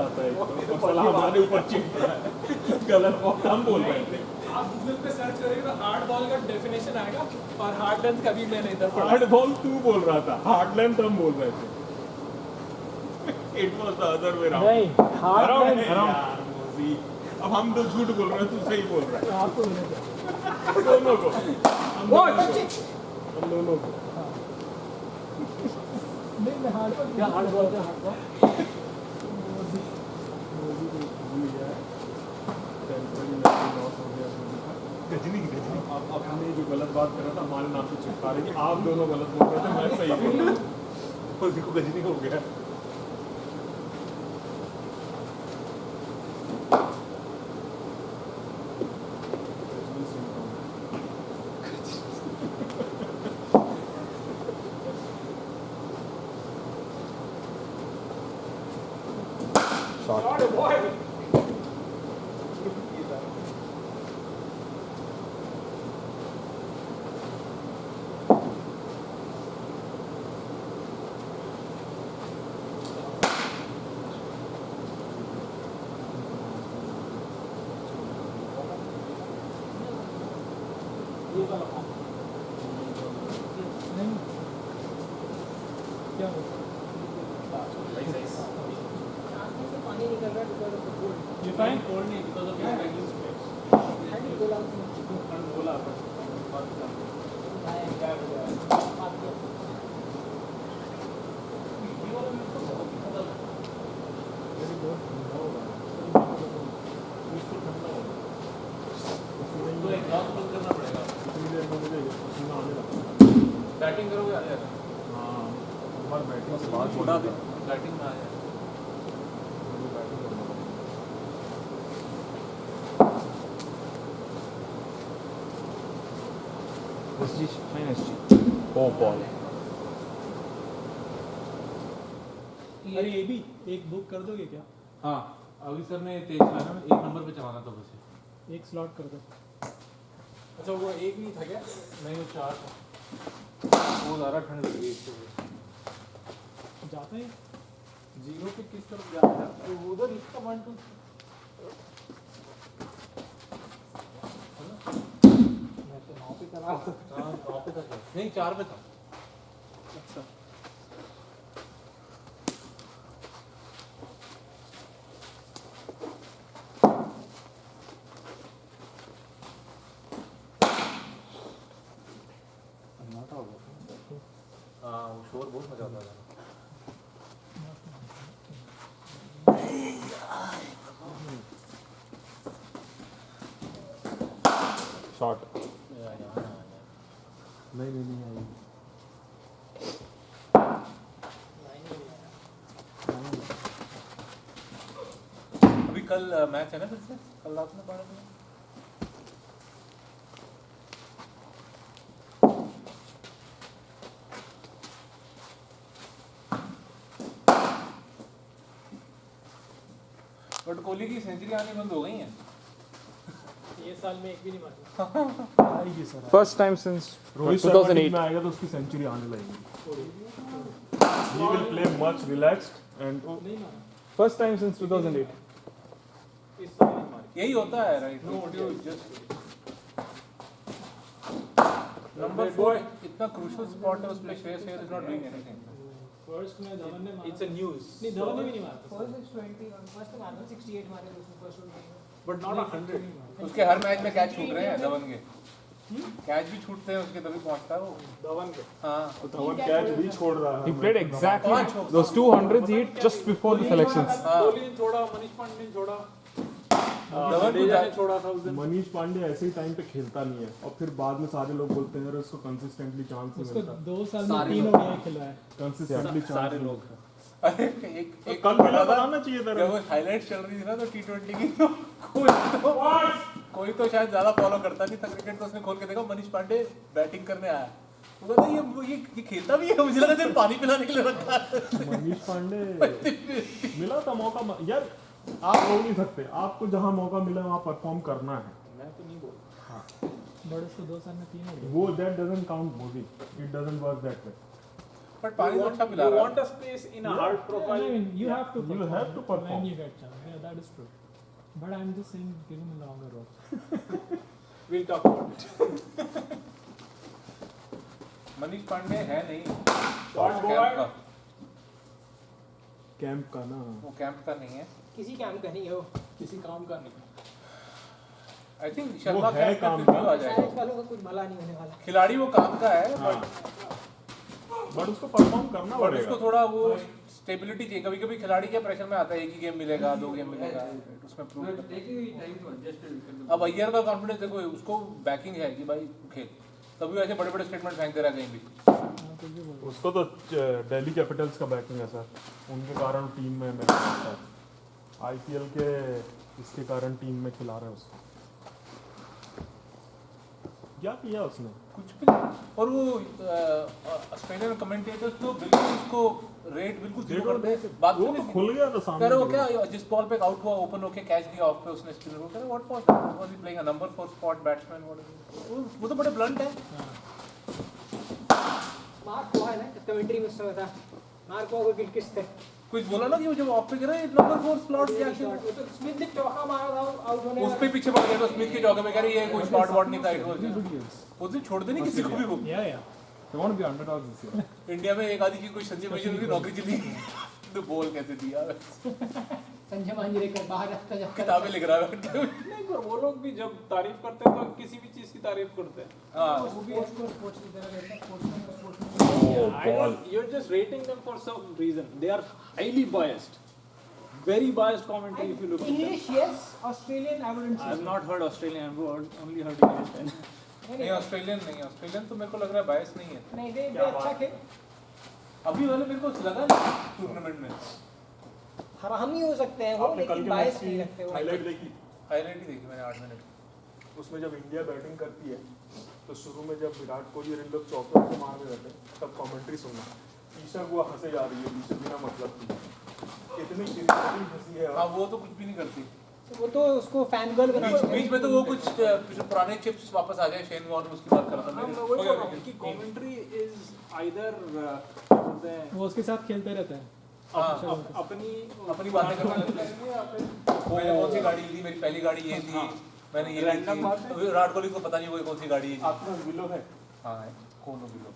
आता है और साला हमारे ऊपर चिढ़ रहा है। गलत बॉल हम बोल रहे थे। आप गूगल पे सर्च करेंगे तो हार्ड बॉल का डेफिनेशन आएगा और हार्ड लेंथ कभी मैंने इधर पढ़ा। हार्ड बॉल तू बोल रहा था, हार्ड लेंथ हम बोल रहे थे। It was the other way round. नहीं हार्ड लेंथ यार मोजी, अब हम तो झूठ बोल रहे हैं, तू सही बोल रहा है। आपको मिलेगा हम दोनों को, हम दोनों को। नहीं मैं हार्ड बॉल क्या हार्ड बॉल क्या हार्ड बॉल गजनी अब हमने जो गलत बात कर रहा था हमारे नाम से चिपका रहे कि आप दोनों गलत बोल रहे थे, मैं सही बोल रहा हूँ। देखो गजनी हो गया। क्या पानी निकल रहा है because of the cold. ये फाइन Cold नहीं because of your magnesium space. बोला तो एक लॉक बंद करना पड़ेगा। इतनी देर में मुझे पसीना आने लगा। बैटिंग करोगे आ जाएगा। हाँ, बार बैटिंग से बात छोड़ा दे। बैटिंग में आ जाएगा। SG fine SG. Oh ball. अरे ये भी एक बुक कर दोगे क्या? हाँ अभी सर ने तेज था ना, एक नंबर पे चलाना था बस। एक स्लॉट कर दो। अच्छा वो एक नहीं था क्या? नहीं वो 4 था, वो ज़्यादा ठंड लग गई इसको। जाता है जीरो पे किस तरफ जाना है? उधर इसका 1 2 मैं तो 9 पे चला रहा था। हाँ 9 पे था, नहीं 4 पे था। अच्छा हाँ वो शोर बहुत मजा आता था। Shot. नहीं आई। अभी कल मैच है ना फिर से, कल रात में 12 बजे। बट कोहली की सेंचुरी आनी बंद हो गई है। ये साल में एक भी नहीं मारा। आएगी sir. First time since Rohit Sharma team 2008. में आएगा तो उसकी सेंचुरी आने लगेगी। He will play much relaxed and नहीं मारा। First time since 2008. इस साल नहीं मारी। यही होता है राइट। जस्ट नंबर 4 इतना क्रूशियल स्पॉट है, उसमें Shreyas Iyer is not doing anything. First में धवन ने मारा। It's a news. नहीं धवन ने भी नहीं मारा। फर्स्ट इज 20 फर्स्ट तो मारना 68 मारे थे उसने फर्स्ट ओवर में। But not 100. उसके हर मैच में कैच छूट रहे हैं धवन के। कैच भी छूटते हैं उसके, तभी पहुंचता है वो। धवन के। हाँ तो धवन कैच भी छोड़ रहा है। He played exactly those 200s he hit just before the selections. Kohli ने छोड़ा, मनीष पांडे ने छोड़ा, धवन जडेजा ने छोड़ा था उस दिन। मनीष पांडे ऐसे ही टाइम पे खेलता नहीं है और फिर बाद में सारे लोग बोलते हैं उसको कंसिस्टेंटली चांस नहीं उसको मिलता। 2 साल में 3 ओडीआई खिलवाया। कंसिस्टेंटली सारे लोग। अरे एक कल मिला बताना चाहिए था। जब वो हाइलाइट्स चल रही थी ना तो T20 की, तो कोई तो शायद ज्यादा फॉलो करता नहीं था क्रिकेट, तो उसने खोल के देखा मनीष पांडे बैटिंग करने आया। वो कहता ये खेलता भी है, मुझे लगा सिर्फ पानी पिलाने के लिए रखा है। मनीष पांडे मिला था मौका यार, आप हो नहीं सकते, आपको जहां मौका मिला वहां परफॉर्म करना है। मैं तो नहीं बोल। बट उसको 2 साल में 3 ओडीआई। वो that doesn't count Modi, it doesn't work that way. But पानी तो अच्छा पिला You रहा want है। a space in a hard profile. I mean, you have to You perform have to perform. when you get chance. Yeah, that is true. But I'm just saying, give him a longer rope. We'll talk about it. Manish Pandey है नहीं Short camp forward. का, camp का ना वो camp का नहीं है। किसी काम का नहीं हो किसी काम का नहीं। आई थिंक शर्मा है कैंप काम का का। आ जाएगा। साइलेंस वालों का कुछ भला नहीं होने वाला खिलाड़ी वो काम का है हाँ। बट उसको परफॉर्म करना बट पड़ेगा। उसको थोड़ा वो स्टेबिलिटी चाहिए। कभी कभी खिलाड़ी के प्रेशर में आता है एक ही गेम मिलेगा 2 गेम मिलेगा उसमें प्रूव अब अय्यर का कॉन्फिडेंस देखो उसको बैकिंग है कि भाई खेल तभी वैसे बड़े बड़े स्टेटमेंट फेंक दे रहा है कहीं भी। उसको तो दिल्ली कैपिटल्स का बैकिंग है सर, उनके कारण टीम में मैं सकता है। आईपीएल के इसके कारण टीम में खिला रहे हैं उसको। क्या किया उसने? कुछ भी नहीं। और वो ऑस्ट्रेलियन कमेंटेटर्स तो बिल्कुल उसको रेट बिल्कुल जीरो कर दे बात वो तो तो नहीं खुल गया था कह सामने। रहे हो क्या जिस बॉल पे आउट हुआ ओपन होके कैच दिया ऑफ पे उसने स्पिनर को कह रहे what was he playing a number 4 spot batsman वो तो बड़े ब्लंट है। मार्क हुआ है ना कमेंट्री में उसमें था मार्क हुआ कोई किस थे कुछ बोला ना कि वो जब ऑफ पे गिरा नंबर 4 स्लॉट क्या वो तो स्मिथ ने चौका मारा था आउट होने उस पे पीछे पड़ गया तो स्मिथ के चौके में कह रही ये कोई स्पॉट वॉट नहीं था इट वाज उसे छोड़ दे नहीं किसी को भी वो Yeah, yeah. They want to be underdogs this year. India में एक आधी की कोई संजय मंजूर की नौकरी चली तो बोल कैसे दिया संजय मांजरेकर बाहर रखता जब किताबें लिख रहा है नहीं पर वो लोग भी जब तारीफ करते हैं तो किसी भी चीज की तारीफ करते हैं। हाँ वो भी स्पोर्ट्स की तरह रहता है sports You're just rating them for some reason. They are highly biased. Very biased commentary if you look at them. English yes Australian I wouldn't I have not heard Australian, I've only heard English. नहीं Australian तो मेरे को लग रहा है बायस नहीं है नहीं दे अच्छा खेल अभी वाले मेरे को लगा टूर्नामेंट में हम ही हो सकते हैं वो आपने कल लेकिन के बायस मैच नहीं की रखते वो हाईलाइट देखी? हाईलाइट ही देखी मैंने 8 मिनट उसमें जब इंडिया बैटिंग करती है तो शुरू में जब विराट कोहली और इन लोग चौके को मार रहे रहते हैं तब कमेंट्री सुनना ईशा वो हंसे जा रही है पीछे बिना मतलब की इतनी इरिटेटिंग हंसी है। हाँ वो तो कुछ भी नहीं करती वो तो उसको फैन गर्ल बना बीच में तो वो कुछ पुराने चिप्स वापस आ जाए शेन वॉर्न उसकी बात कर रहा था I'm मैं aware of it. Commentary is either क्या बोलते हैं वो उसके साथ खेलते रहते हैं. हाँ अपनी अपनी बातें करने लगते हैं मैंने कौन सी गाड़ी ली थी मेरी पहली गाड़ी ये थी मैंने ये ली Random बात थी विराट कोहली को पता नहीं वो कौन सी गाड़ी है आपका विलो है? हाँ है कौन हो बिलो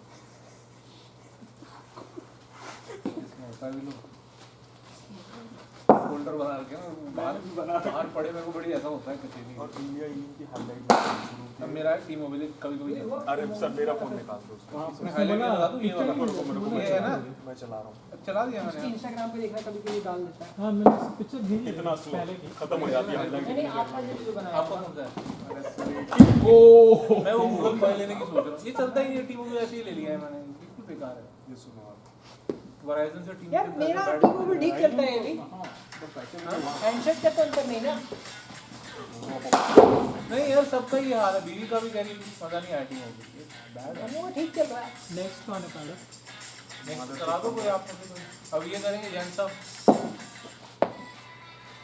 इसमें होता है बिलो फोल्डर बना रखे हैं बाहर पड़े मेरे को बड़ी ऐसा होता है किसी भी और इंडिया टीम की हाईलाइट शुरू अब मेरा टीम मोबाइल कभी कभी अरे सर मेरा फोन निकाल दो उसको। मैं हाईलाइट लगा दूं ये वाला ये है ना मैं चला रहा हूँ। चला दिया उसकी मैंने इंस्टाग्राम पे देखना कभी कभी डाल देता है हाँ मैंने पिक्चर भेजी है इतना स्लो पहले की. खत्म हो जाती है नहीं हाईलाइट। नहीं आपका जो वीडियो बनाया आपको कौन सा है मैं वो गूगल फाइल लेने की सोच रहा हूँ ये चलता ही नहीं टीमों में ऐसे ही ले लिया है मैंने बिल्कुल बेकार है ये सुनो आप वराइजन से टीम यार मेरा टीम भी ठीक चलता है अभी हैंडशेक का तो अंतर नहीं ना नहीं यार सबका ही हाल है बीवी का भी कह रही मजा नहीं आया टीम होगी बैड है हम लोग ठीक चल रहा है नेक्स्ट कौन है पहले? नेक्स्ट करा दो कोई आप अब ये करेंगे जैन साहब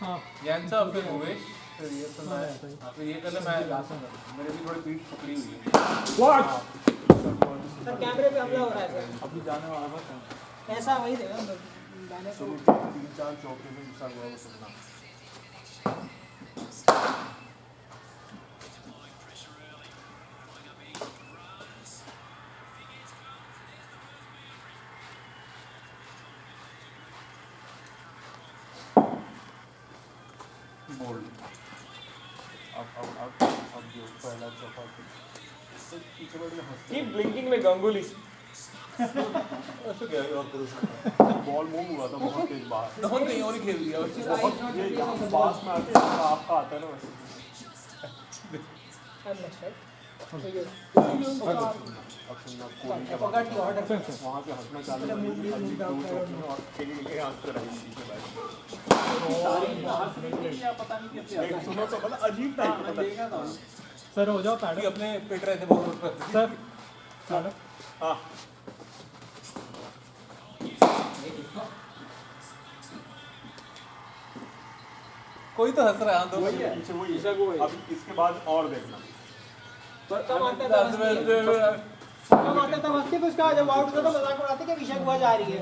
हाँ जैन साहब फिर भुवेश फिर ये तो मैं फिर ये कर ले मैं मेरे भी थोड़ी पीठ पकड़ी हुई है सर कैमरे पे हमला हो रहा है सर अभी जाने वाला था ऐसा वही देगा गाने को 3-4 चौके में घुसा हुआ वो सुनना। बोल्ड अब जो पहला चौका पीछे बढ़ गया। Keep blinking like Ganguly. ऐसे गया और फिर उसका बॉल मूव हुआ था बहुत तेज बाहर। धोन कहीं और ही खेल दिया बहुत ये यहाँ पास में आते हैं आपका आता है ना वैसे। I'm next, right? अब सुनना I forgot to order. वहाँ से हंसना चालू कर दिया और खेलने हंसते रहे पीछे बैठ के। पता नहीं कैसे एक सुनो तो बड़ा अजीब था पता नहीं। देखा था सर हो जाओ अभी पैडल. अपने पिट रहे थे बहुत सर पैडल. हाँ कोई तो हंस रहा है दो वही है पीछे वही ईशा को वही। है। अब इसके बाद और देखना कम आता है हम मारते तब हंसते फिर उसका जब आउट होता तो मजाक उड़ाते कि अभिषेक हुआ जा रही है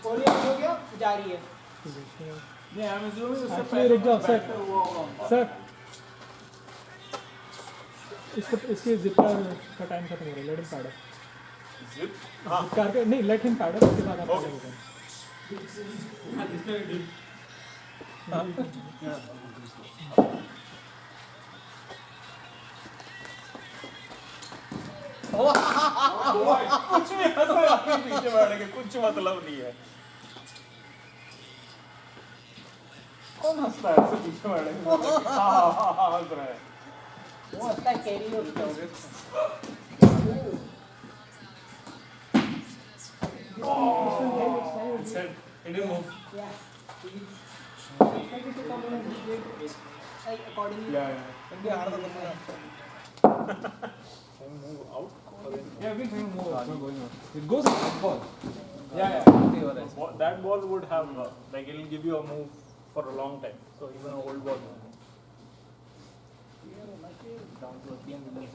कोहली आउट हो गया जा रही है नहीं, I'm assuming उससे Actually, पहले रुक जाओ, सर। बैटर हुआ होगा। सर इसके जिप का टाइम खत्म हो रहा है, let him pad up. Zip zip का नहीं, लेट हिम पैड अप, उसके बाद आप पैड करें। कुछ भी हंस रहा है पीछे बैठ के, कुछ मतलब नहीं है। कौन हंसता है ऐसे पीछे बैठ के? हाँ हंस रहा है। वो हंसता है कैरी होता Said, it didn't move. Yeah. Expected to come in and play like accordingly. Yeah. India हार तो करना है. Yeah, every time more going on. It goes in that ball. That ball would have, like, it'll give you a move for a long time. So even a old ball. Down to a PM will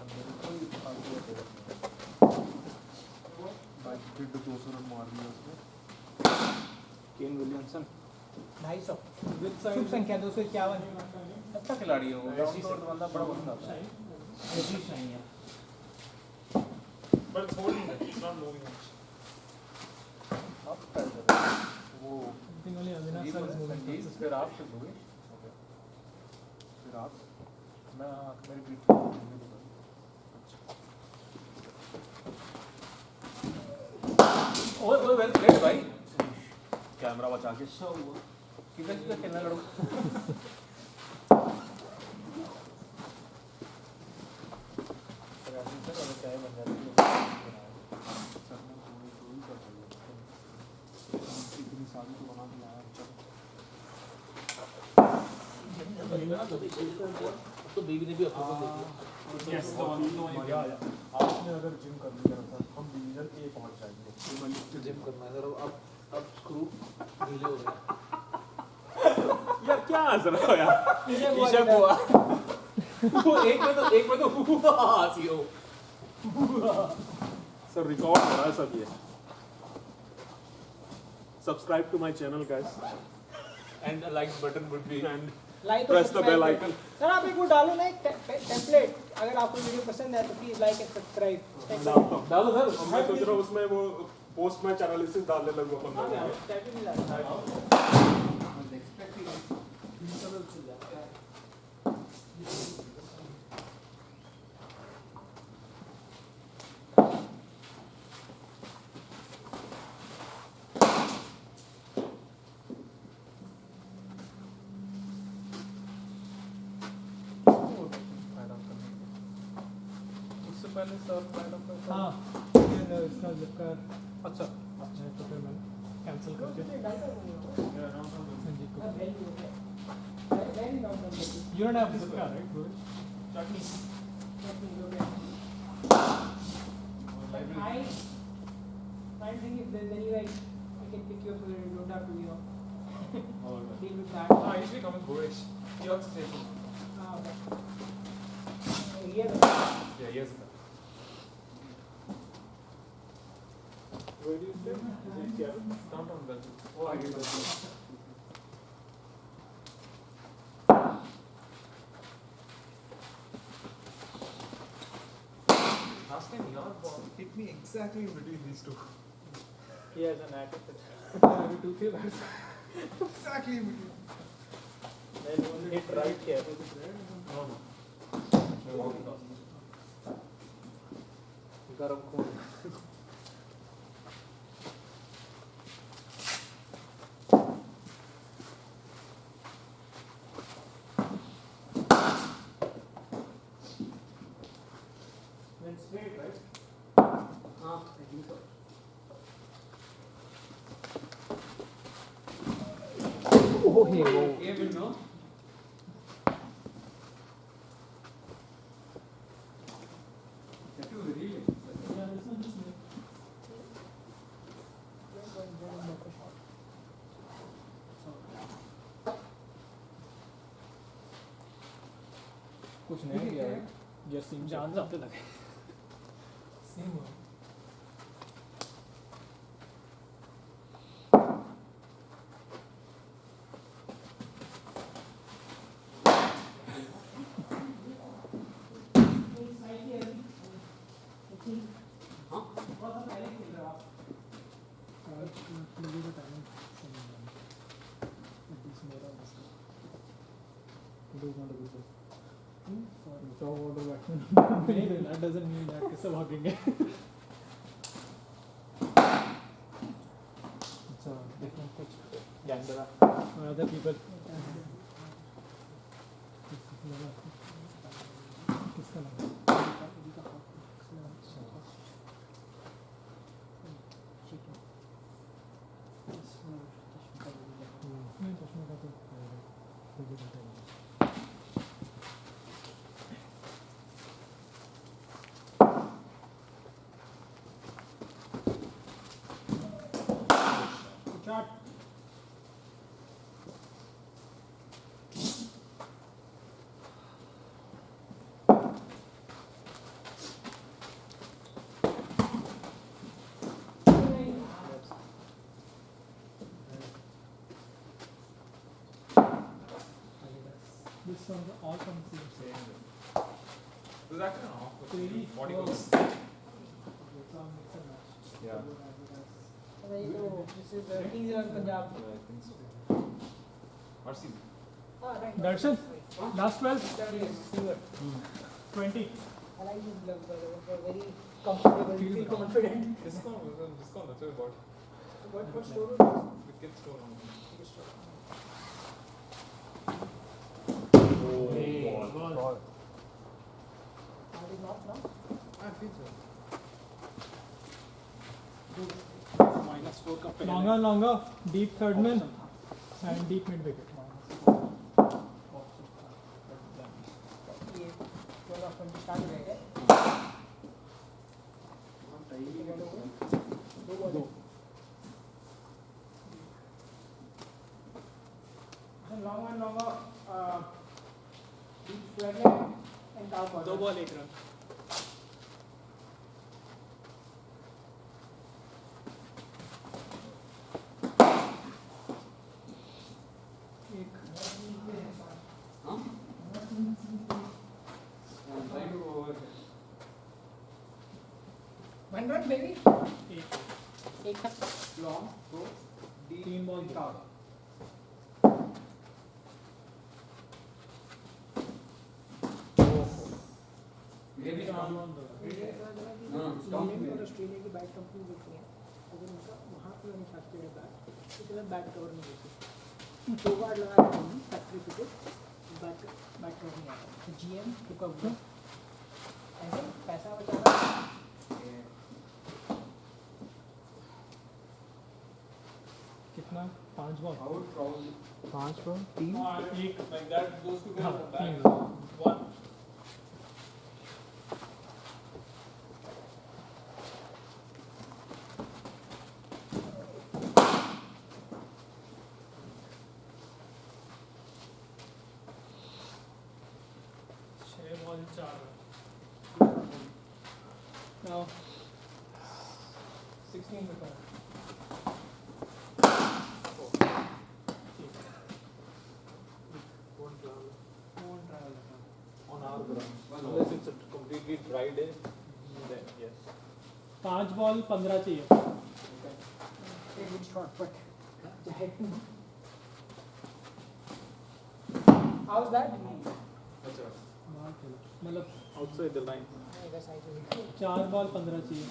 Kane Williamson. 250 शुभ संख्या 251. अच्छा खिलाड़ी है वो, ground floor बंदा बड़ा बंदा है। But it's holding it. It's not moving much. आप कर दो। वो I think only Avinash ये sir is moving. चीज फिर आप से दोगे। फिर आप मैं मेरी पीठ पे ओए वेल प्लेड भाई। कैमरा बचा के किधर किधर खेलना लड़ो। तो बेबी ने भी अपना देखी। Yes, the one मजा आया। आपने अगर जिम कर लिया था, हम डिवीजन ए पहुंच जाएंगे। जिम करना है जरा अब स्क्रू ढीले हो गए। यार क्या हंस रहे हो यार? ईशा बुआ वो एक में तो हुआ सीओ। सर रिकॉर्ड हो रहा है सब ये। Subscribe to my channel guys and like button would be and like press the bell icon. Sir आप एक वो डालो ना एक टेम्पलेट अगर आपको वीडियो पसंद है तो प्लीज लाइक एंड सब्सक्राइब डालता हूँ। डालो सर। अब मैं सोच रहा हूँ उसमें वो पोस्ट मैच एनालिसिस डालने लगूँ अपन लोगों में। उससे पहले सर मैडम का हाँ, फिर इसका जिप का अच्छा अच्छा तो फिर मैंने कैंसिल करके संजीव को। You don't have zip car, right? Rohit? I think if there's any way I can pick you up, you don't have to, deal with that. I usually come with Boris. He also says so. Okay. Here. Yeah, he has it. Where do you stay? Is it Seattle? Downtown Bellevue. Oh, I get that. Last time your ball hit me exactly in between these two. He has an attitude. Every 2-3 bats. Exactly in between. Then one hit right here. No, no. Garam खून. Went straight, right? I think so. Oh, hey, oh. Yeah, will know. कुछ नहीं किया है। जान जाते लगे. Same do not a good job. For top order batsman. That doesn't mean that किससे भागेंगे? It's a different pitch. Gandara. Other people. किसका लगा? नहीं चश्मे का तो shot. This one's all from the same. There's actually an off. Really? Body Oh. goes. It's all mix and match. Yeah. नहीं तो this is Kings 11 Punjab. I think so. RCB. Right. Darshan, last 12, Singer. 20. I like this glove brother. They're very comfortable. You feel confident. Discount. That's what I bought. What store was this? The kids store on. Ball. Are they not now? -4 का पहले Longer, deep third man and deep mid wicket. ये 12 of 20 start हो गया क्या? दो. Longer, deep square leg and down ball. 2 ball 1 run. One run baby. एक long, दो, deep, 3 ball down. Australia की बैट कंपनी होती है अगर उनका वहाँ पे मैन्युफैक्चर्ड है बैट तो गलत बैट कवर नहीं होती 2 बार लगाया हमने फैक्ट्री पे बैट कवर नहीं आता तो जीएम रुका हुआ ऐसे पैसा बचा रहा कितना 5 बॉल Out probably. 5 बॉल 3 एक like that goes to हाँ, go back. 3 One. Ball 4 now 16 पे कर On our ground. Unless it's a completely dry day, then yes. 5 ball 15 चाहिए a good shot but how's that मतलब Outside the line. I guess I do 4 ball 15 चाहिए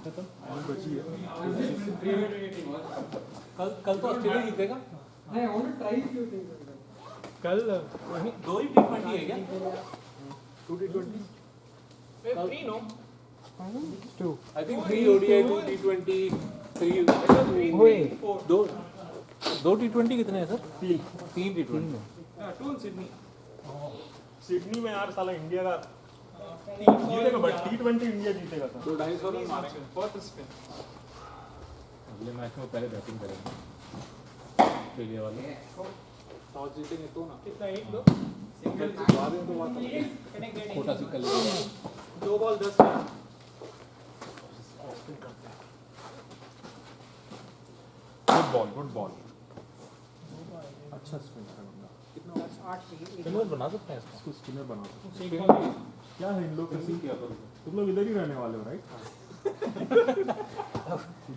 खत्म कल तो Australia जीतेगा. I want to try few things कल दो ही T20 है क्या? 2 T20. 3 no. I think 3 ODI, 2 T20, 3 दो T20 कितने हैं sir? 3 T20. Yeah, 2 in Sydney. Sydney में यार साला इंडिया का जीतेगा बट T20 इंडिया जीतेगा था. 2-250 रन मारेंगे फर्स्ट स्पिन. अगले मैच में पहले बैटिंग करेंगे ऑस्ट्रेलिया वाले. टॉस जीतेंगे तो ना. कितना 1 2 सिंगल बाद में तो बात है. छोटा सी कल 2 बॉल 10 रन. गुड बॉल अच्छा स्पिन करूँगा. कितना 8 चाहिए फिल्म बना सकते हैं इसको। इसको स्किनर बना दो। एक बार क्या है इन लोग का सीन? क्या करूँ? तुम लोग इधर ही रहने वाले हो राइट?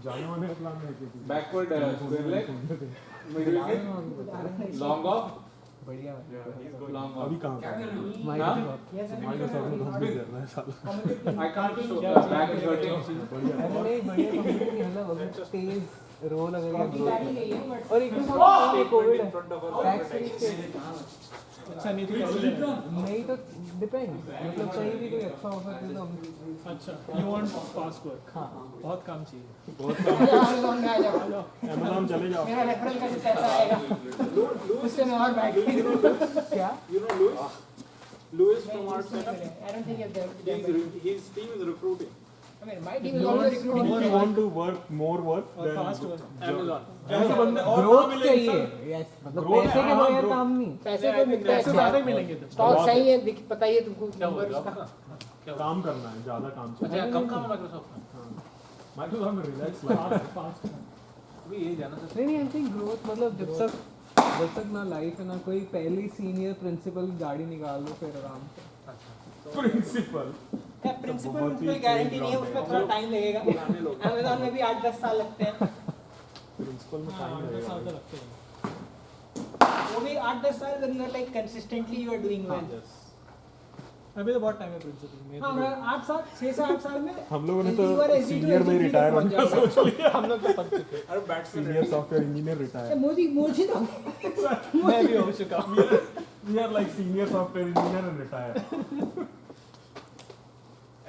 जाने वाने का प्लान है कि backward square leg, middle kick, long off, बढ़िया लॉन्ग अभी ऑफ। कहाँ का है? Yes, sir. माइक्रोसॉफ्ट में तो हम भी कर रहे हैं साला। I can't show back is hurting. बढ़िया है। अरे नहीं बढ़िया कंप्लीटली मतलब अगर तेज रोल अगर या Copy गाड़ी है ये, but और एक भी कोविड In है front of our tax perfect. अच्छा नहीं तो नहीं तो डिपेंड मतलब कहीं भी कोई अच्छा ऑफर दे तो हम अच्छा यू वांट फास्ट वर्क हाँ बहुत काम चाहिए बहुत काम। Amazon में आ जाओ Amazon चले जाओ। मेरा रेफरल का जो पैसा आएगा उससे मैं और बैठ क्या You know Louis? Louis from our setup. I don't think it's His team is recruiting. I mean, my team is also recruiting. If you want to work more work और then फास्ट वर्क Amazon. ऐसे बंदे और growth चाहिए yes मतलब Growth, पैसे के हाँ, बगैर growth. काम नहीं पैसे तो मिलते पैसे हैं ज्यादा ही मिलेंगे तो स्टॉक सही है पता ही है तुमको क्या हो नंबर गया उसका क्या काम करना है, ज्यादा काम चाहिए। अच्छा कम काम है माइक्रोसॉफ्ट में माइक्रोसॉफ्ट में रिलैक्स लाइफ। फास्ट अभी यही जाना था नहीं नहीं आई थिंक ग्रोथ मतलब जब तक ना लाइफ है ना कोई पहली सीनियर प्रिंसिपल गाड़ी निकाल दो फिर आराम से प्रिंसिपल प्रिंसिपल बहुत ही कोई गारंटी नहीं है सही उसमें थोड़ा टाइम लगेगा अमेज़न में भी 8-10 साल लगते हैं प्रिंसिपल में हाँ टाइम 8 साल तो लगेगा। लगते हैं वो भी 8-10 साल when you're like consistently you are doing well अभी तो बहुत टाइम है प्रिंसिपल हाँ में मैं 8 साल 6 से 8 साल में हम लोगों ने तो LD और SD to सीनियर में SD रिटायर पहुंच होने का जाएगा। सोच लिया। हम लोग तो पढ़ चुके अरे batsman senior software engineer A, retire. Modi तो मैं भी हो चुका हूँ We are like senior software engineer and retire.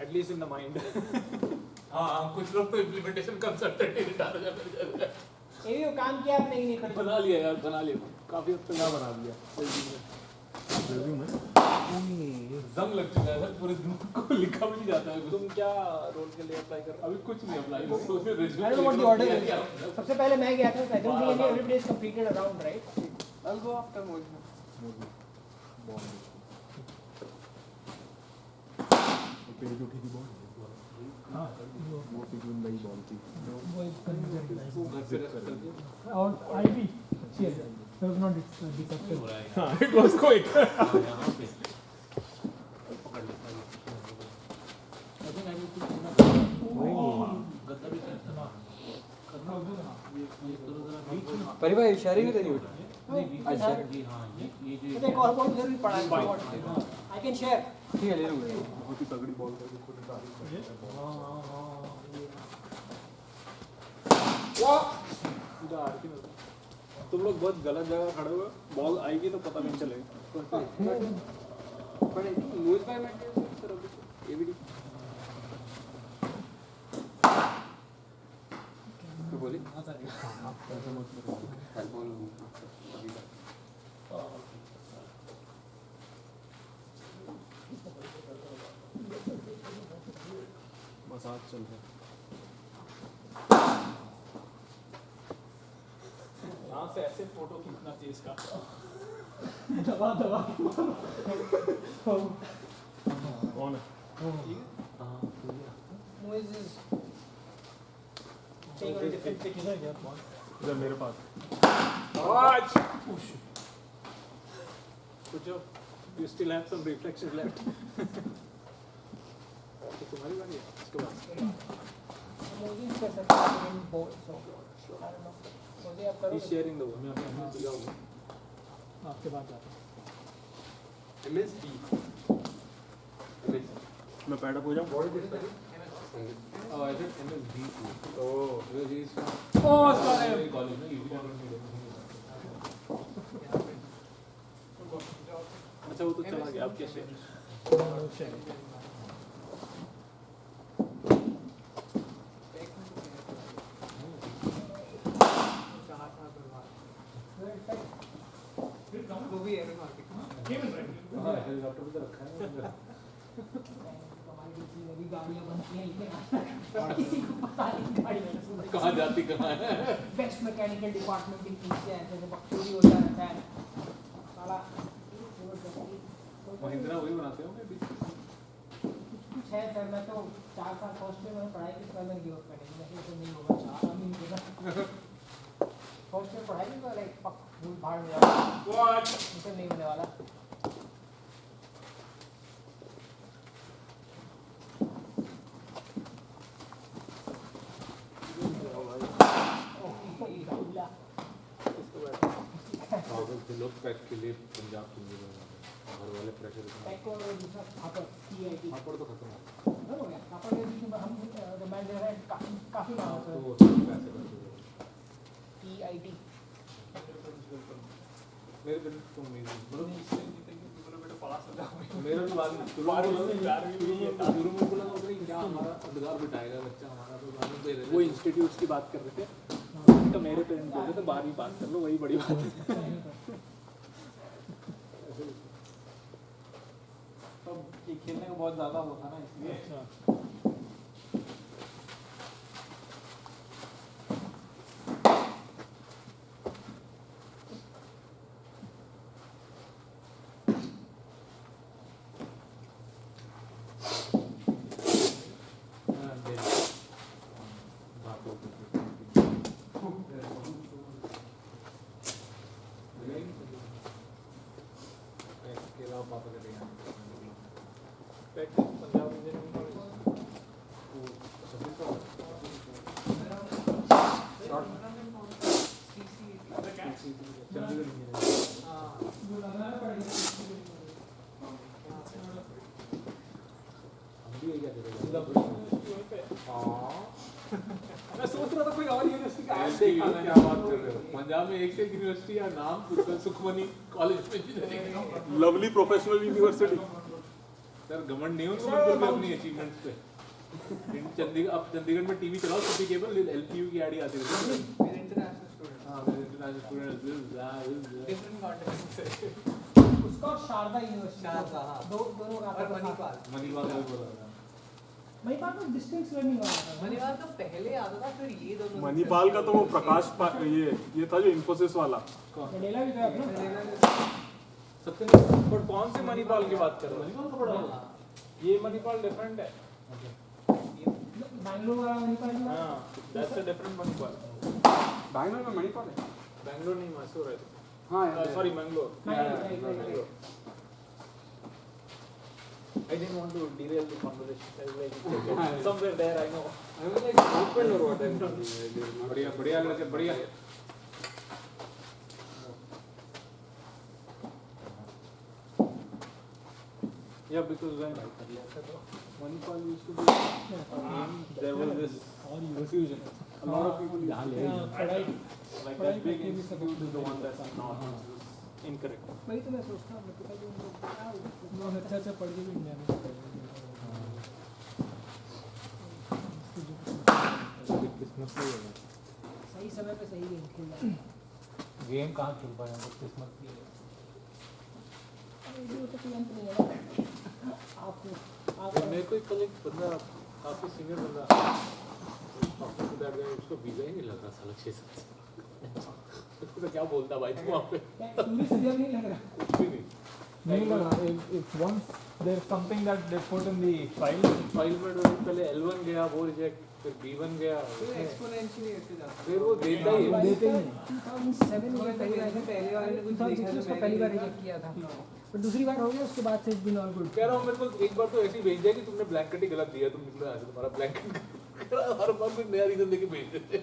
at least in the mind. हाँ कुछ लोग तो इम्प्लीमेंटेशन कंसल्टेंट ही रिटायर हो जाते हैं ये भी वो काम किया आपने कि नहीं कर बना लिया यार, बना लिया काफी हद तक क्या बना दिया? Resume में? जंग लग चुका है सर पूरे दिन को लिखा भी नहीं जाता है तुम क्या रोल के लिए अप्लाई कर रहे अभी कुछ नहीं अप्लाई बस सोच में I don't know what the order is. सबसे पहले मैं गया था, so I don't think everybody is completed around, right? हो? I'll go after Mojito. Page उठी थी बॉल। हाँ वो पिछली नई बॉल थी। घर पे rest करके। और IV cheer that was not deceptive हाँ it was quick. यहाँ पे I think I need to clean up. गद्दा भी चलता है परिवार इशारे भी करिए अच्छा जी हाँ ये जो मुझे एक और बॉल जरूर पड़ा है, I can share. ठीक है ले लूँगा बहुत ही तगड़ी बॉल करके खुद निकाली। सीधा आर के नजर। तुम लोग बहुत गलत जगह खड़े हुए, बॉल आएगी तो पता नहीं चलेगा। पर लूज बाय मेंटेन तरफ एबीडी तो बोली मसाज चल रहा है। यहाँ से ऐसे फोटो खींचना चाहिए इसका। दबा दबा कौन है? Moise is playing on a different pitch. इधर मेरे पास। आज कुछ you still have some reflections left. तो तुम्हारी बारी है इसके बाद। Moise is कर सकता है in both, so I don't know. Moise आप करो। He's sharing the work. आपके बाद जाते मैं पैडअप हो जाऊँ? Oh, I did MSB too. Oh. Because he's from Oh, college, no? UP college. अच्छा वो तो चला गया, अब क्या शेयर? वो भी है मार्केट में। हाँ, हेलीकॉप्टर भी तो रखा है हमारी किसी में भी गाड़ियाँ बनती हैं लेकिन किसी को पता नहीं गाड़ियाँ कहाँ जाती कहाँ है बेस्ट मैकेनिकल डिपार्टमेंट के पीछे ऐसे जो बकचोदी होता रहता है साला महिंद्रा वही बनाते हो मैं भी। कुछ है सर, मैं तो 4 साल फर्स्ट में मैंने पढ़ाई की, उसके बाद मैंने गिव अप कर दिया। मैं तो नहीं होगा, चाह नहीं होगा। फर्स्ट ईयर पढ़ाई तो लाइक पक भूल भाड़ में जाओ इनसे नहीं होने वाला लोग पैक के लिए पंजाब के लिए घर वाले प्रेशर पैक और दूसरा खापर टीआईटी पापड़ तो खत्म हो गया खापर के बीच में हम रिमाइंड दे रहे हैं काफी नाम है तो पैसे टीआईटी मेरे दिन तुम मेरी बड़ों ने इससे जीतेंगे मेरा बेटा पास हो जाओ मेरा तो बाद शुरू में बोला था कि क्या हमारा अधिकार बिठाएगा बच्चा हमारा तो बाद में दे रहे वो इंस्टीट्यूट्स की बात कर रहे थे तो मेरे पेरेंट्स बोल रहे थे 12वीं पास कर लो वही बड़ी बात है तो ये खेलने का बहुत ज़्यादा वो था ना इसलिए पंजाब इंजीनियरिंग मैं सोच रहा था कोई और यूनिवर्सिटी का ऐसे ही क्या बात कर रहे हो पंजाब में एक से एक यूनिवर्सिटी का नाम सुखमनी कॉलेज में engineering lovely professional university sir घमंड नहीं हो तुम बिल्कुल भी अपनी अचीवमेंट्स पे चंडीगढ़ अब चंडीगढ़ में टीवी चलाओ सिटी केबल एलपीयू की एड आती रहती है मेरे इंटरनेशनल स्टूडेंट हां मेरे इंटरनेशनल स्टूडेंट्स डिफरेंट कॉन्टिनेंट से उसका और शारदा यूनिवर्सिटी शारदा, हाँ। दोनों का और मणिपाल मणिपाल का भी बोला था मणिपाल तो डिस्टेंस लर्निंग वाला था मणिपाल तो पहले आता था फिर ये दोनों मणिपाल का तो वो प्रकाश ये था जो इन्फोसिस वाला डेला भी था अपना सत्य पर कौन से मणिपाल की बात कर रहे हो मणिपाल का पढ़ा ये मणिपाल डिफरेंट है बैंगलोर वाला मणिपाल भी था। हाँ that's a different Manipal Bangalore में मणिपाल है बैंगलोर नहीं मैसूर है हाँ sorry Mangalore Bangalore. I didn't want to derail the conversation. I was like, somewhere there I know. I was like open or whatever. बढ़िया बढ़िया लड़के बढ़िया Yeah, because when Manipal used to be there was this confusion. A lot of people used to think like that big institute is the one that's not incorrect. वही तो मैं सोचता हूँ मैं तो कभी उनको बहुत अच्छा पढ़ के भी इंडिया में किस्मत से सही समय पे सही गेम खेल रहा है गेम कहाँ खेल पाए हम किस्मत की ये तो कोई अंत नहीं है ना आप मेरे को कल एक बंदा काफी सीनियर बंदा उसको वीजा ही नहीं लग रहा साला 6 साल क्या बोलता भाई तू वहाँ पे पूरी सदिया नहीं लग रहा कुछ भी नहीं नहीं लगा if once there's something that they put in the file file में पहले L1 गया वो रिजेक्ट फिर B1 गया एक्सपोनेंशियली ऐसे जाता फिर वो देता ही है देते ही नहीं 2007 में पहली बार पहले वाले ने कुछ देखा तो उसको पहली बार रिजेक्ट किया था पर दूसरी बार हो गया उसके बाद से इट्स बीन ऑल गुड कह रहा हूँ मेरे को एक बार तो ऐसे ही भेज दिया कि तुमने ब्लैंकेट ही गलत दिया तुम निकलो यहाँ से तुम्हारा ब्लैंकेट हर बार कोई नया रीजन देके भेज देते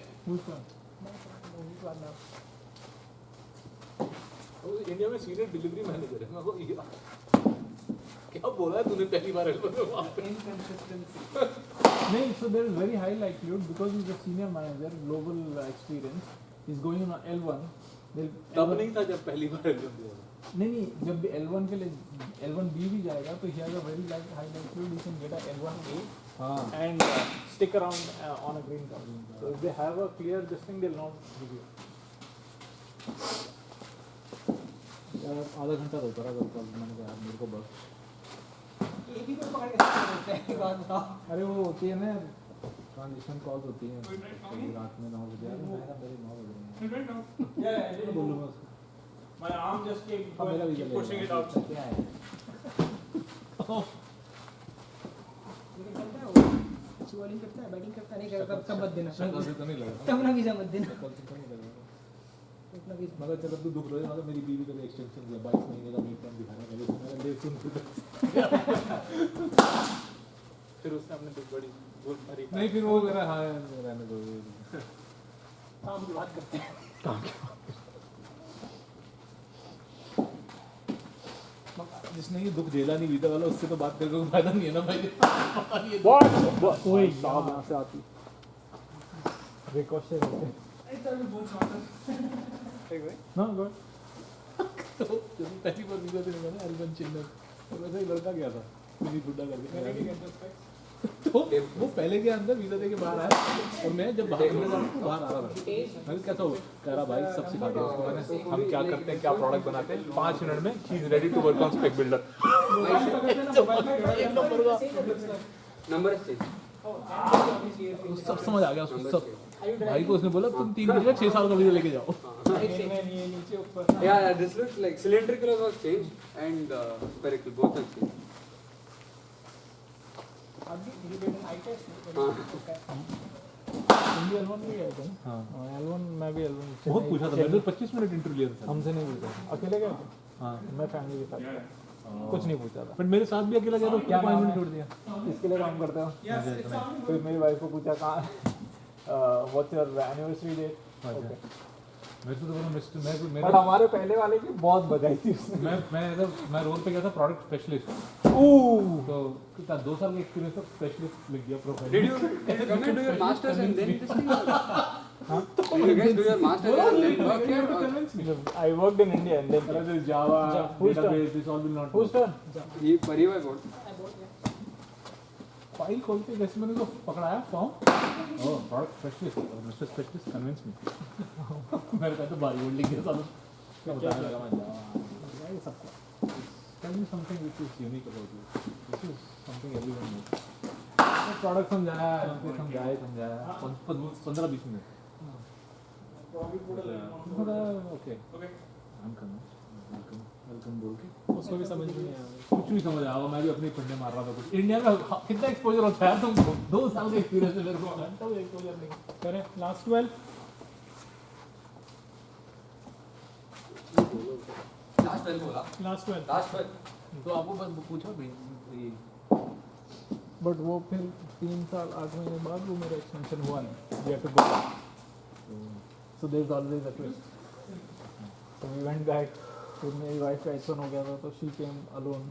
वो इंडिया में सीनियर डिलीवरी मैनेजर है मैं को क्या बोला है तूने पहली बार एल्बम में वहाँ पे इनकंसिस्टेंसी नहीं so there is very high likelihood because he's a senior manager global experience he's going on L1 तब नहीं था जब पहली बार एल्बम दिया था नहीं जब भी L1 के लिए L1B भी जाएगा तो he has a very high likelihood he can get a L1A and stick around on a green card. So if they have a clear this thing, they'll not give you. आधा घंटा रोका रहा कल मैंने कहा मेरे को बस एक ही को पकड़ के रखते हैं बात बताओ अरे वो होती है ना ट्रांजिशन कॉल्स होती हैं रात में 9 बजे मेरे 9 बज रहे हैं Yeah, बोलूँगा उसको my arm just keep मेरा भी keep pushing it out. क्या है लेकिन चलता है वो अच्छी बॉलिंग करता है बैटिंग करता नहीं करता तब मत देना कल से तो नहीं लगा तब ना वीजा मत देना कल से तो नहीं लगा मगर चलो तू दुख रोए मगर मेरी बीवी का एक्सटेंशन दिया 22 महीने का वेट टाइम दिखाना पहले तो मेरा ले सुन फिर उसने अपने बड़ी भूल भरी नहीं फिर वो मेरा हाँ रहने दो काम की बात करते हैं। जिसने ये दुख झेला नहीं बीता वाला उससे तो बात करके कोई फायदा नहीं है ना भाई कोई साहब यहाँ से आती रिकॉर्ड ना गुड तो जब पहली बार वीडियो देने गया ना एल्बम चिन्ह तो वैसे ही लड़का गया था मेरी बुड्ढा करके तो वो पहले के अंदर वीजा दे के बाहर आया और मैं जब बाहर बाहर आ रहा था मैं कैसा हुआ कह रहा भाई सब सिखा दिया उसको मैंने हम क्या करते हैं क्या प्रोडक्ट बनाते हैं 5 मिनट में she is ready to work on spec builder एक नंबर का नंबर 6 सब समझ आ गया उसको सब भाई को उसने बोला तुम 3 दिन में 6 साल का वीजा लेके जाओ Yeah, this looks like cylindrical was changed and spherical both are changed. L1 भी गए थे हाँ L1 मैं भी L1 बहुत पूछा था मैंने 25 मिनट इंटरव्यू लिया था हमसे नहीं पूछा अकेले गए थे हाँ मैं फैमिली के साथ कुछ नहीं पूछा था पर मेरे साथ भी अकेला गया तो क्या 5 मिनट छोड़ दिया इसके लिए काम करते हो फिर मेरी वाइफ को पूछा कहाँ what's your anniversary date okay मैं तो बोला मिस्टर मैं बट हमारे पहले वाले की बहुत बजाई थी उसने मैं रोल पे गया था प्रोडक्ट स्पेशलिस्ट तो कितना 2 साल का एक्सपीरियंस था स्पेशलिस्ट लिख दिया profile Did you come and do your masters and then this thing? Did you guys do your masters and then work here? Or? I worked in India and then this Java database this all will not whose turn He Pariva got. File खोलते जैसे मैंने उसको पकड़ाया form oh product specialist mister specialist convince me मेरे को तो बॉलीवुड लिख दिया सब क्या बताने लगा मैं ये सब tell me something which is unique about you this is something everyone knows product समझाया समझाया 15-20 minute okay I am coming welcome बोल के उसको भी समझ नहीं आया कुछ नहीं समझ आया मैं भी अपने फंडे मार रहा था कुछ इंडिया में कितना एक्सपोजर होता है तुमको 2 साल का एक्सपीरियंस है मेरे को घंटा भी एक्सपोजर नहीं करें लास्ट 12 Last 12 बोला. Last 12 Last 12. तो आपको बस पूछा भाई बट वो फिर 3 साल 8 महीने बाद वो मेरा एक्सटेंशन हुआ नहीं we have to go so there is always a twist so we went back फिर मेरी वाइफ का H1 हो गया था तो शी केम अलोन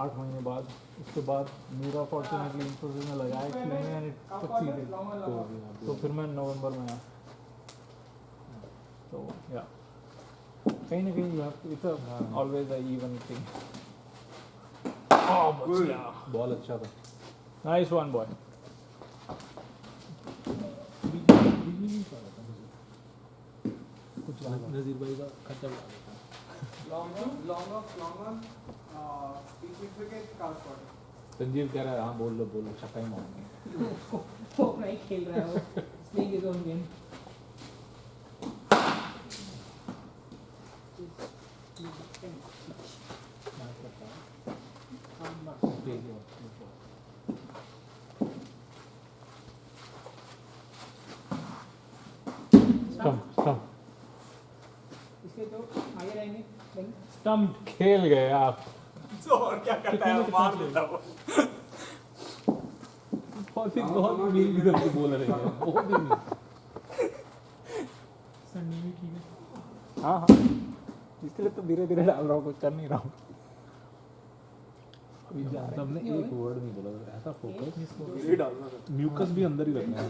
8 महीने बाद उसके बाद मेरा फॉर्चुनेटली इंफोसिस में लगाया कि मैं सक्सीडेड तो फिर मैं नवंबर में आया तो या कहीं ना कहीं you have to it's always a even thing ball अच्छा था नाइस वन बॉय कुछ नजीर भाई का खर्चा संजीव कह रहा है हाँ बोल लो छक्का ही मारेंगे वो नहीं खेल रहा है वो प्लेइंग हिज ओन गेम इसके तो आगे रहेंगे स्टम्प खेल गए आप और क्या करता है मार देता वो बहुत मील इधर से बोल रहे हैं बहुत ही संडे भी ठीक है हाँ हाँ इसके लिए तो धीरे धीरे डाल रहा हूँ कुछ कर नहीं रहा हूँ अभी हमने एक वर्ड नहीं बोला ऐसा फोकस ये डालना था म्यूकस भी अंदर ही रखना है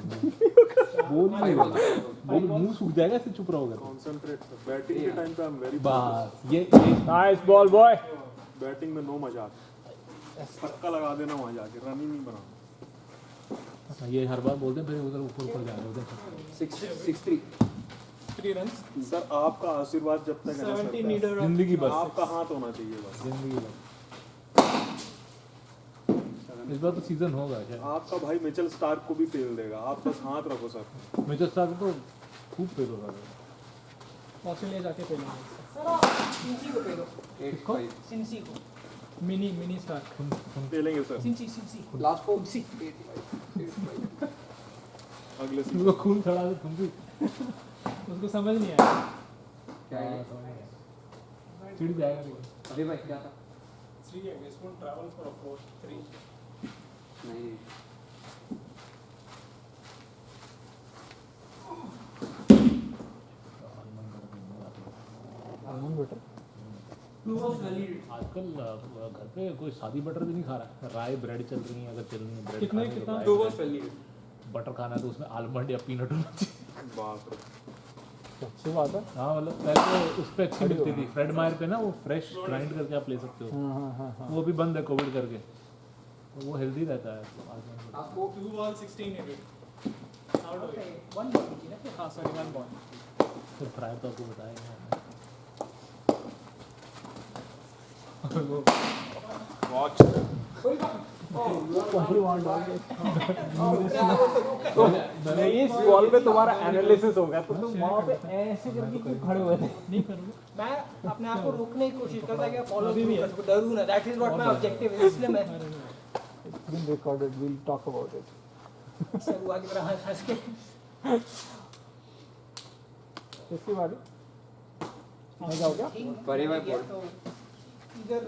बोल नहीं बोल मुंह सूख जाएगा ऐसे चुप रहोगे कॉन्सेंट्रेट बैटिंग के टाइम पे आई एम वेरी बस ये नाइस बॉल बॉय बैटिंग में नो मजाक पक्का लगा देना वहाँ जाके रन ही नहीं बनाना ये हर बार बोलते हैं फिर उधर ऊपर जा रहे होते हैं 6-3. 3 रन्स सर आपका आशीर्वाद जब तक है ना सर 70 मीटर जिंदगी बस आपका हाथ होना चाहिए बस जिंदगी बस इस बार तो सीजन होगा शायद आपका भाई मिचेल स्टार्क को भी फेल देगा आप बस हाथ रखो सर मिचेल स्टार्क तो खूब फेल हो रहा है ऑस्ट्रेलिया जाके पेलेंगे सिंसी को पेलो 8-5. सिंसी को मिनी स्टार फेलेंगे सर सिंसी Last 4. 8-5. अगले तुमको खून खड़ा है तुम भी उसको समझ नहीं आया क्या है चिढ़ जाएगा लेकिन अभी भाई क्या था 3 I guess won't travel for a 4 3 नहीं आलमंड बटर आजकल घर पे कोई सादी बटर भी नहीं खा रहा है राय ब्रेड चल रही है अगर चल रही है ब्रेड कितने खाने कितना तो बटर खाना है तो उसमें आलमंड या पीनट होना चाहिए बाप रे अच्छी बात है हाँ मतलब पहले तो उस पर अच्छी मिलती थी फ्रेड मायर पे ना वो फ्रेश ग्राइंड करके आप ले सकते हो वो भी बंद है कोविड करके तो वो हेल्दी रहता है almond butter। आपको 2 ball 16 है आउट हो गया 1 बॉल की ना हां सॉरी 1 ball फिर फ्राई तो आपको बताएंगे वॉच इस बॉल पे तुम्हारा एनालिसिस होगा तो तुम वहाँ पे ऐसे करके क्यों खड़े हुए थे नहीं करूँगा मैं अपने आप को रोकने की कोशिश करता कि फॉलो भी कर सकूं डरूं ना that is what my objective है इसलिए मैं It's been recorded. We'll talk about it. सब हुआ की तरह हंस के किसकी बारी मैं जाओ क्या परिवार तो इधर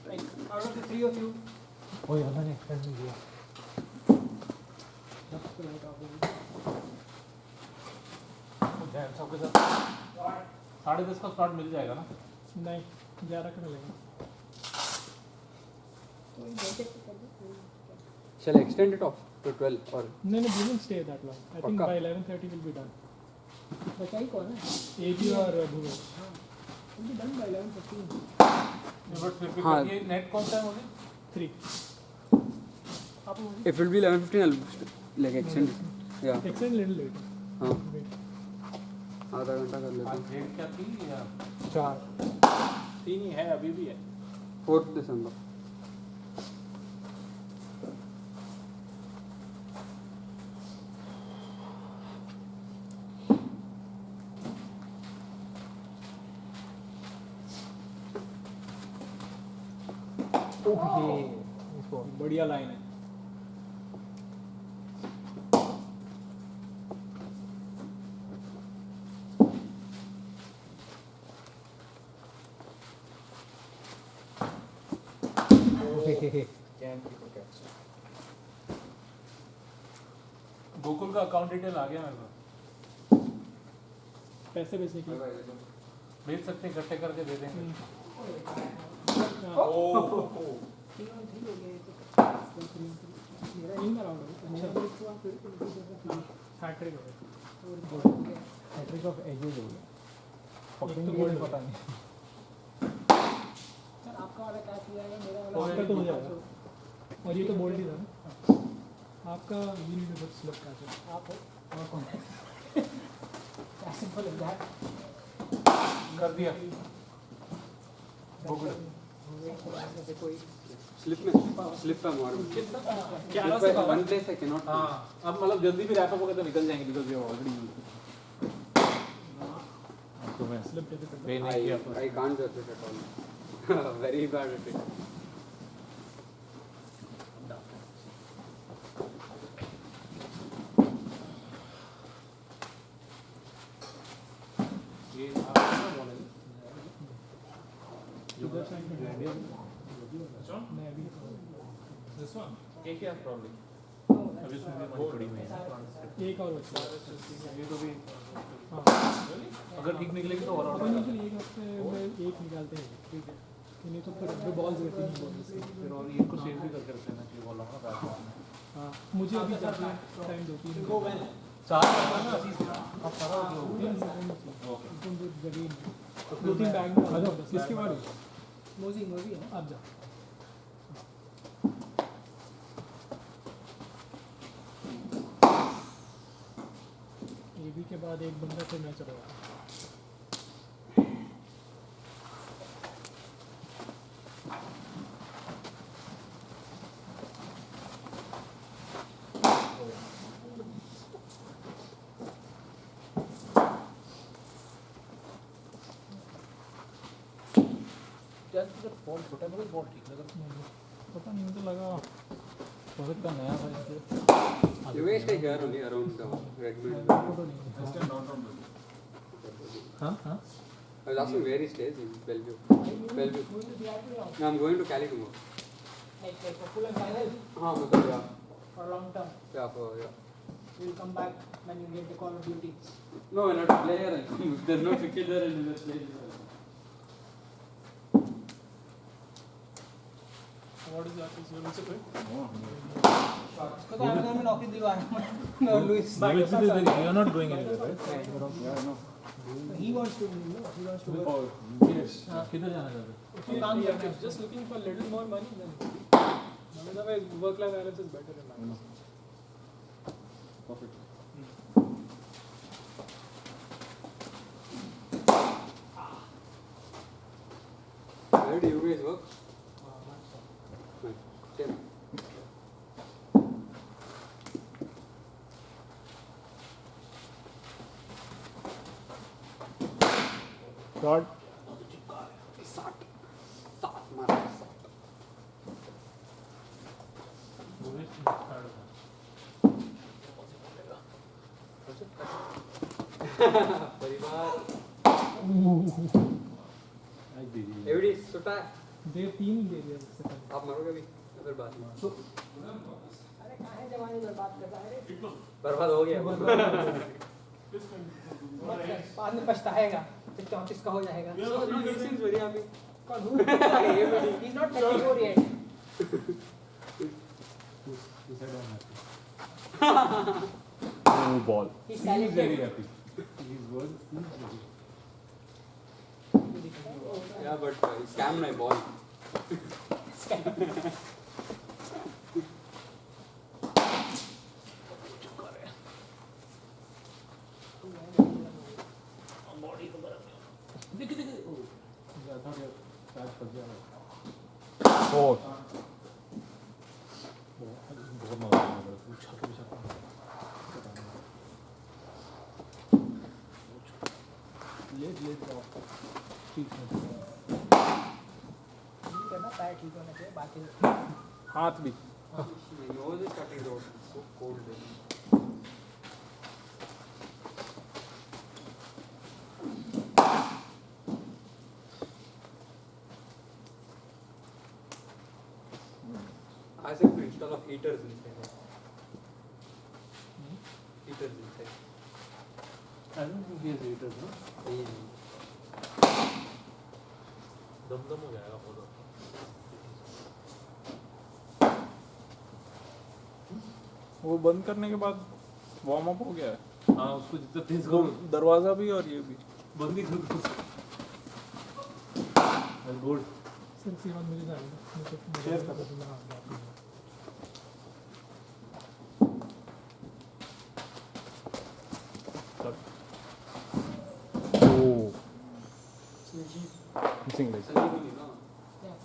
like out of the 3 of you oh यार मैंने एक्सटेंड नहीं किया 10:30 का स्लॉट मिल जाएगा ना नहीं 11 का मिलेगा shall I extend it off to 12 or नहीं नहीं we will stay that long I think पक्का? by 11:30 will be done बचाई कौन है एबी और भूवेश will be done by 11:15 but फिर भी हाँ। ये नेट कौन सा है मुझे 3 आप if it will be 11:15 I'll like extend it yeah extend little late हाँ आधा घंटा कर लेते आज हैं डेट क्या थी या 4 3 ही है अभी भी है 4th December ओके इसको बढ़िया लाइन है गोकुल का अकाउंट डिटेल आ गया मेरे को पैसे भेजने के लिए भेज सकते हैं इकट्ठे करके दे देंगे मेरा इन अराउंड अच्छा हैट्रिक हो गया हैट्रिक ऑफ एजेस हो गया एक तो गोल्ड पता नहीं सर आपका वाला क्या किया है मेरा हो वाला गया तो हो जाएगा और ये तो बोल्ड ही था ना आपका यू नीड टू स्लिप कैसे आप हो और कौन है क्या सिंपल है दैट कर दिया कोई slip में मार क्या one place I cannot हाँ अब मतलब जल्दी भी रैप अप होगा तो निकल जाएंगे बिकॉज वी ऑलरेडी तो मैं स्लिप डिफिकल्ट पे नहीं किया I can't judge it at all very bad at it ये आपका बॉल है इधर साइड में मैं अभी दिस वन एक ही प्रॉब्लम अभी इसमें भी थोड़ी में है एक और बचा ये तो भी हाँ अगर ठीक निकलेगी तो और अपन यूजुअली एक हफ्ते में एक निकालते हैं ठीक है नहीं तो फिर दो बॉल्स रहती हैं बॉल से फिर और ये को सेव भी करके रखते हैं ना कि बॉल होगा बैट हाँ मुझे अभी ज़्यादा टाइम दो 3 चार करना ना अब सारा जो दो तीन बैग में आ जाओ किसकी बारी मोजी है आप जाओ एबी के बाद एक बंदा फिर मैच रहेगा बॉल छोटा है बॉल ठीक लगा पता नहीं मुझे लगा प्रोजेक्ट का नया था इसलिए you guys take care only around the red mill photo नहीं है। हाँ हाँ I was asking where he stays in Bellevue. Bellevue. Going to BRP or No, I'm going to Cali tomorrow. like for full and final हाँ मतलब yeah. or long term? Yeah, for yeah. You'll come back when you get the Call of Duty. No, we're not a player. There's no cricket there and we're playing. What is that? Is your also playing? उसको तो Amazon में नौकरी दिलवा रहा हूँ मैं Louis you are not going anywhere right he wants to work oh yes किधर जाना चाहते हो उसको काम करना है Just looking for little more money. Then work-life balance is better in Bangalore. Perfect. Where do you guys work? Same. God Everybody सुटा है दे तीन दे दिया उससे पहले आप मरोगे भी फिर बात नहीं अरे कहाँ है जवानी बर्बाद करता है रे बर्बाद हो गया मत कर बाद में पछताएगा जब 34 का हो जाएगा So no, he seems very happy. कौन हूँ he's not 34 yet no ball he's he is very talented happy his words seems very Yeah, but he scammed my ball. oh करना पैर ठीक होना चाहिए बाकी हाथ भी My nose is cutting out. It's so cold there. I said to install heaters inside. Heaters inside. I don't think he has haters, no? दम हो जाएगा बहुत. वो बंद करने के बाद वार्म अप हो गया है हाँ उसको जितना तेज वो करो दरवाजा भी और ये भी बंद ही कर दो. गुड. सिर्फ ये बात मुझे जानना शेयर कर दो oh missing leg Sanjeevani, no?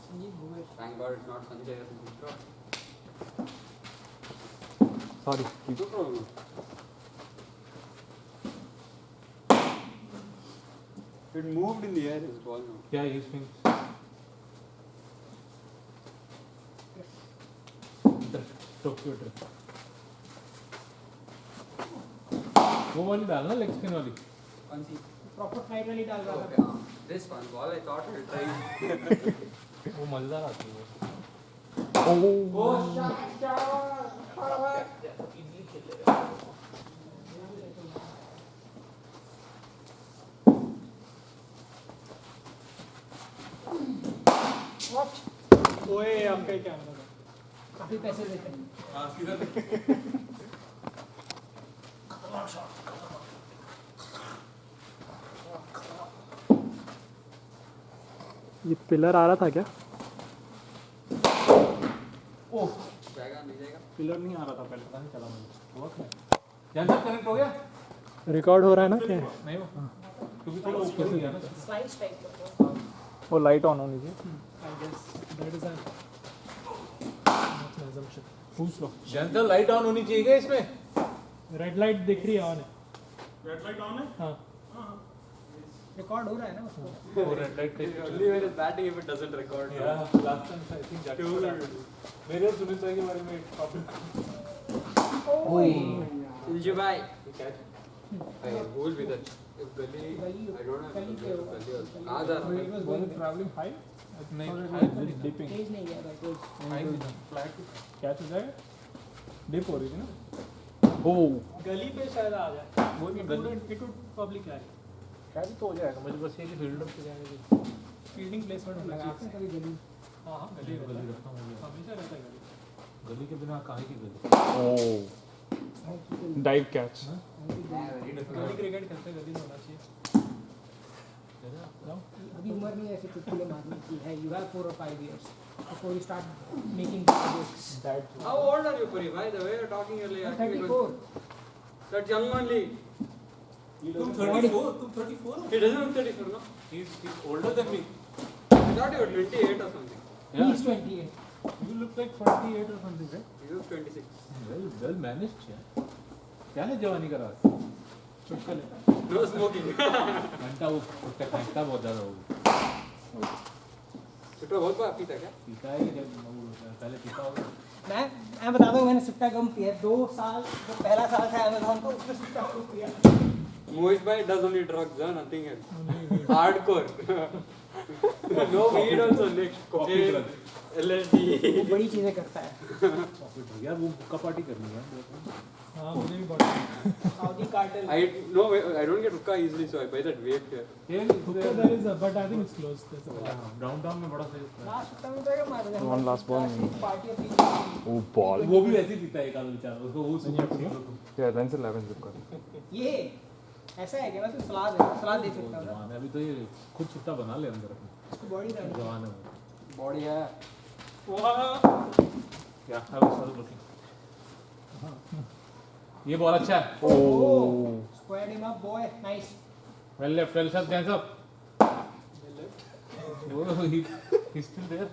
Sanjeev Bhupesh Thank God it's not Sanjay or something. sorry No problem. It moved in the air, his ball now. yeah he swings Tokyo drift वो वाली डालना लेग स्पिन वाली One see. Proper flight वाली डाल रहा Okay, था this one, ball I thought I'll try. वो मजेदार आती है ओए आपका ही कैमरा था. काफी पैसे देते हैं हाँ सीधा. ये पिलर आ रहा था क्या? जाएगा नहीं जाएगा. पिलर नहीं आ रहा था पहले. पता नहीं चला मुझे हुआ क्या ध्यान से कनेक्ट हो गया रिकॉर्ड हो रहा है ना क्या? नहीं वो क्योंकि थोड़ा ऊपर से गया ना स्लाइड्स टाइप का वो लाइट ऑन होनी चाहिए. I guess that is an assumption पूछ लो. जनरल लाइट ऑन होनी चाहिए क्या इसमें रेड लाइट दिख रही है ऑन है रेड लाइट ऑन है? हाँ रिकॉर्ड हो रहा है ना उसको वो red light Only when it's batting if it doesn't record. yeah last time I think that was मेरे और सुनील भाई के बारे में topic Iljubai. Hey, who will be that? If gully, गली I don't have गली to पे go होगा gully also. गली कहाँ जा रहा पे है? it was Was going it there. traveling high? नहीं, Or high just dipping? तेज नहीं गया but it was flat catch हो जाएगा? डिप हो रही थी ना? गली पे शायद आ जाए वो it would probably carry catch तो हो जाएगा, मुझे बस ये कि फील्डर पे जाने की फील्डिंग प्लेसमेंट होना लगाते हैं चाहिए कभी गली। हाँ हाँ गली गली रहता रखता हूँ है मैं। हमेशा रहता है गली गली के बिना कहाँ की गली? डाइव कैच गली क्रिकेट खेलते गली में होना चाहिए अभी उम्र नहीं है ऐसे चुटकुले मारने की है you have 4 or 5 years before you start making jokes How old are you, Puri? By the way, you're talking earlier. 34 That young only. तुम 34 हो? He doesn't look 34, no? He's older than me. I thought you were 28 or something. he is 28 You look like 48 or something, right? He was 26. Well managed है। क्या है जवानी का राज? चुटकुले No smoking. घंटा वो घंटा बहुत ज़्यादा हो गया। सुट्टा बहुत बार पीता क्या? पीता है जब वो पहले पीता होगा। मैं बता दूं मैंने सुट्टा कम पिया 2 साल जो पहला साल था अमेज़न का उसमें सुट्टा खूब पिया Mohish bhai does only drugs, huh? Nothing else. Hardcore. No weed also next. Coffee Cocaine, drug. LSD. वो बड़ी चीजें करता है यार वो हुक्का पार्टी करनी है। हाँ मुझे भी बहुत Saudi cartel I no, I don't get hookah easily, so I buy that vape here. हुक्का there is but I think it's closed downtown में बड़ा सही होता है। लास्ट सुट्टा में तो मार दे One last ball. पार्टी अपनी oh ball वो भी वैसे ही पीता है एक आध बेचारा, उसको वो सुपर yeah then 11 zip कर ये ऐसा है कि मैं तो सलाह दे सकता हूँ ना जवान है, अभी तो ये खुद छुट्टा बना ले अंदर अपने। इसको बॉडी रहनी जवान है वो। Body है. क्या है वो सारे लुकिंग। ये बॉल अच्छा है। Oh squared him up boy nice Well left, well shot, hands up. Oh, he's still there.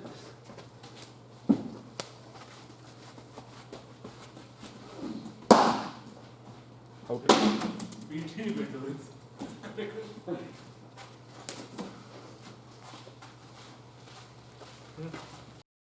out